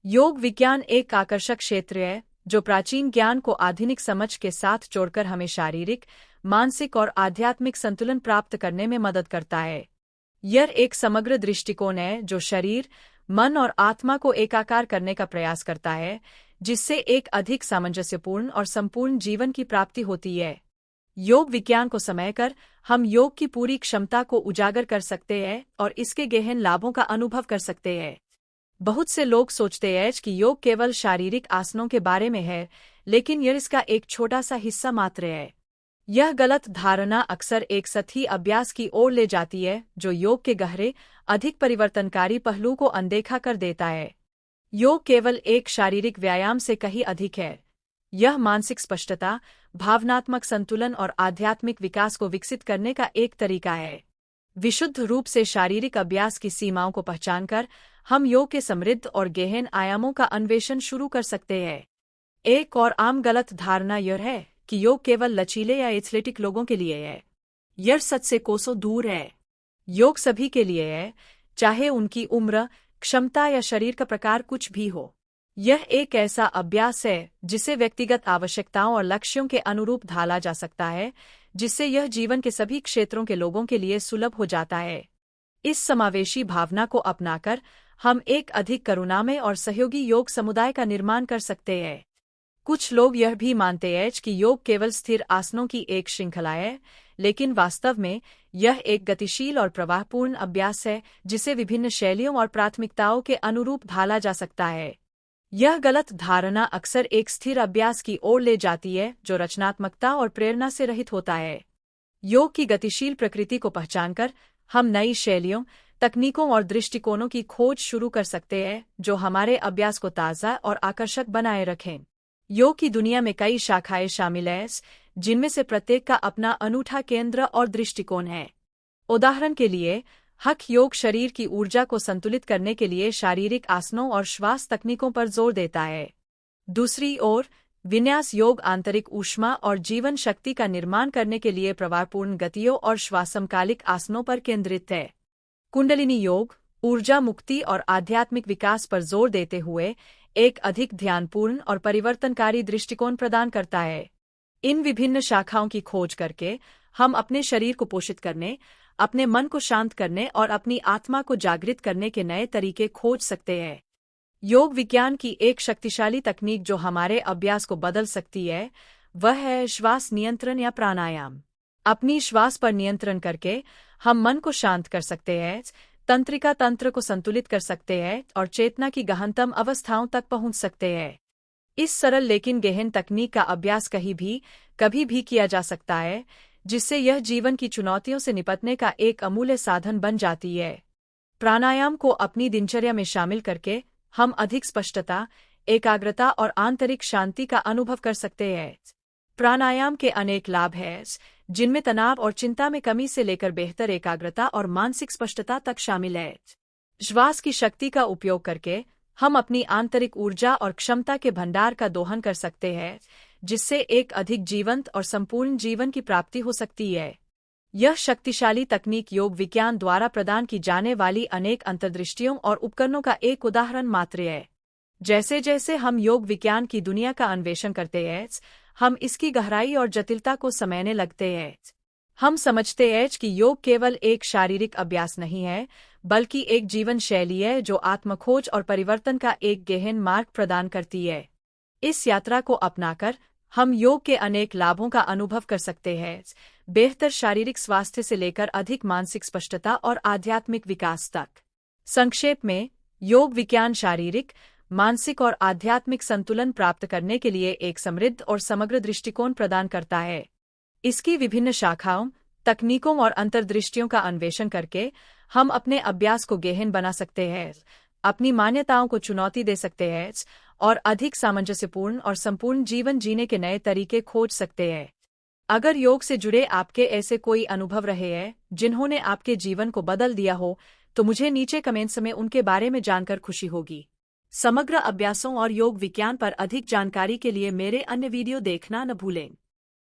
योग विज्ञान एक आकर्षक क्षेत्र है जो प्राचीन ज्ञान को आधुनिक समझ के साथ जोड़कर हमें शारीरिक, मानसिक और आध्यात्मिक संतुलन प्राप्त करने में मदद करता है। यह एक समग्र दृष्टिकोण है जो शरीर, मन और आत्मा को एकाकार करने का प्रयास करता है, जिससे एक अधिक सामंजस्यपूर्ण और संपूर्ण जीवन की प्राप्ति होती है। योग विज्ञान को समझकर हम योग की पूरी क्षमता को उजागर कर सकते हैं और इसके गहन लाभों का अनुभव कर सकते हैं। बहुत से लोग सोचते हैं कि योग केवल शारीरिक आसनों के बारे में है, लेकिन यह इसका एक छोटा सा हिस्सा मात्र है। यह गलत धारणा अक्सर एक सतही अभ्यास की ओर ले जाती है जो योग के गहरे, अधिक परिवर्तनकारी पहलू को अनदेखा कर देता है। योग केवल एक शारीरिक व्यायाम से कहीं अधिक है। यह मानसिक स्पष्टता, भावनात्मक संतुलन और आध्यात्मिक विकास को विकसित करने का एक तरीका है। विशुद्ध रूप से शारीरिक अभ्यास की सीमाओं को पहचानकर हम योग के समृद्ध और गहन आयामों का अन्वेषण शुरू कर सकते हैं। एक और आम गलत धारणा यह है कि योग केवल लचीले या एथलेटिक लोगों के लिए है। यह सच से कोसों दूर है। योग सभी के लिए है, चाहे उनकी उम्र, क्षमता या शरीर का प्रकार कुछ भी हो। यह एक ऐसा अभ्यास है जिसे व्यक्तिगत आवश्यकताओं और लक्ष्यों के अनुरूप ढाला जा सकता है, जिससे यह जीवन के सभी क्षेत्रों के लोगों के लिए सुलभ हो जाता है। इस समावेशी भावना को अपनाकर हम एक अधिक करुणामय और सहयोगी योग समुदाय का निर्माण कर सकते हैं। कुछ लोग यह भी मानते हैं कि योग केवल स्थिर आसनों की एक श्रृंखला है, लेकिन वास्तव में यह एक गतिशील और प्रवाहपूर्ण अभ्यास है जिसे विभिन्न शैलियों और प्राथमिकताओं के अनुरूप ढाला जा सकता है। यह गलत धारणा अक्सर एक स्थिर अभ्यास की ओर ले जाती है जो रचनात्मकता और प्रेरणा से रहित होता है। योग की गतिशील प्रकृति को पहचानकर हम नई शैलियों, तकनीकों और दृष्टिकोणों की खोज शुरू कर सकते हैं जो हमारे अभ्यास को ताज़ा और आकर्षक बनाए रखें। योग की दुनिया में कई शाखाएं शामिल हैं, जिनमें से प्रत्येक का अपना अनूठा केंद्र और दृष्टिकोण है। उदाहरण के लिए, हठ योग शरीर की ऊर्जा को संतुलित करने के लिए शारीरिक आसनों और श्वास तकनीकों पर जोर देता है। दूसरी ओर, विन्यास योग आंतरिक ऊष्मा और जीवन शक्ति का निर्माण करने के लिए प्रवाहपूर्ण गतियों और श्वासमकालिक आसनों पर केंद्रित है। कुंडलिनी योग ऊर्जा मुक्ति और आध्यात्मिक विकास पर जोर देते हुए एक अधिक ध्यानपूर्ण और परिवर्तनकारी दृष्टिकोण प्रदान करता है। इन विभिन्न शाखाओं की खोज करके हम अपने शरीर को पोषित करने, अपने मन को शांत करने और अपनी आत्मा को जागृत करने के नए तरीके खोज सकते हैं। योग विज्ञान की एक शक्तिशाली तकनीक जो हमारे अभ्यास को बदल सकती है, वह है श्वास नियंत्रण या प्राणायाम। अपनी श्वास पर नियंत्रण करके हम मन को शांत कर सकते हैं, तंत्रिका तंत्र को संतुलित कर सकते हैं और चेतना की गहनतम अवस्थाओं तक पहुंच सकते हैं। इस सरल लेकिन गहन तकनीक का अभ्यास कभी भी किया जा सकता है, जिससे यह जीवन की चुनौतियों से निपटने का एक अमूल्य साधन बन जाती है। प्राणायाम को अपनी दिनचर्या में शामिल करके हम अधिक स्पष्टता, एकाग्रता और आंतरिक शांति का अनुभव कर सकते हैं। प्राणायाम के अनेक लाभ हैं, जिनमें तनाव और चिंता में कमी से लेकर बेहतर एकाग्रता और मानसिक स्पष्टता तक शामिल है। श्वास की शक्ति का उपयोग करके हम अपनी आंतरिक ऊर्जा और क्षमता के भंडार का दोहन कर सकते हैं, जिससे एक अधिक जीवंत और संपूर्ण जीवन की प्राप्ति हो सकती है। यह शक्तिशाली तकनीक योग विज्ञान द्वारा प्रदान की जाने वाली अनेक अंतर्दृष्टियों और उपकरणों का एक उदाहरण मात्र है। जैसे जैसे हम योग विज्ञान की दुनिया का अन्वेषण करते हैं, हम इसकी गहराई और जटिलता को समझने लगते हैं। हम समझते हैं कि योग केवल एक शारीरिक अभ्यास नहीं है, बल्कि एक जीवन शैली है जो आत्मखोज और परिवर्तन का एक गहन मार्ग प्रदान करती है। इस यात्रा को अपनाकर हम योग के अनेक लाभों का अनुभव कर सकते हैं, बेहतर शारीरिक स्वास्थ्य से लेकर अधिक मानसिक स्पष्टता और आध्यात्मिक विकास तक। संक्षेप में, योग विज्ञान शारीरिक, मानसिक और आध्यात्मिक संतुलन प्राप्त करने के लिए एक समृद्ध और समग्र दृष्टिकोण प्रदान करता है। इसकी विभिन्न शाखाओं, तकनीकों और अंतर्दृष्टियों का अन्वेषण करके हम अपने अभ्यास को गहन बना सकते हैं, अपनी मान्यताओं को चुनौती दे सकते हैं और अधिक सामंजस्यपूर्ण और संपूर्ण जीवन जीने के नए तरीके खोज सकते हैं। अगर योग से जुड़े आपके ऐसे कोई अनुभव रहे हैं जिन्होंने आपके जीवन को बदल दिया हो, तो मुझे नीचे कमेंट्स में उनके बारे में जानकर खुशी होगी। समग्र अभ्यासों और योग विज्ञान पर अधिक जानकारी के लिए मेरे अन्य वीडियो देखना न भूलें।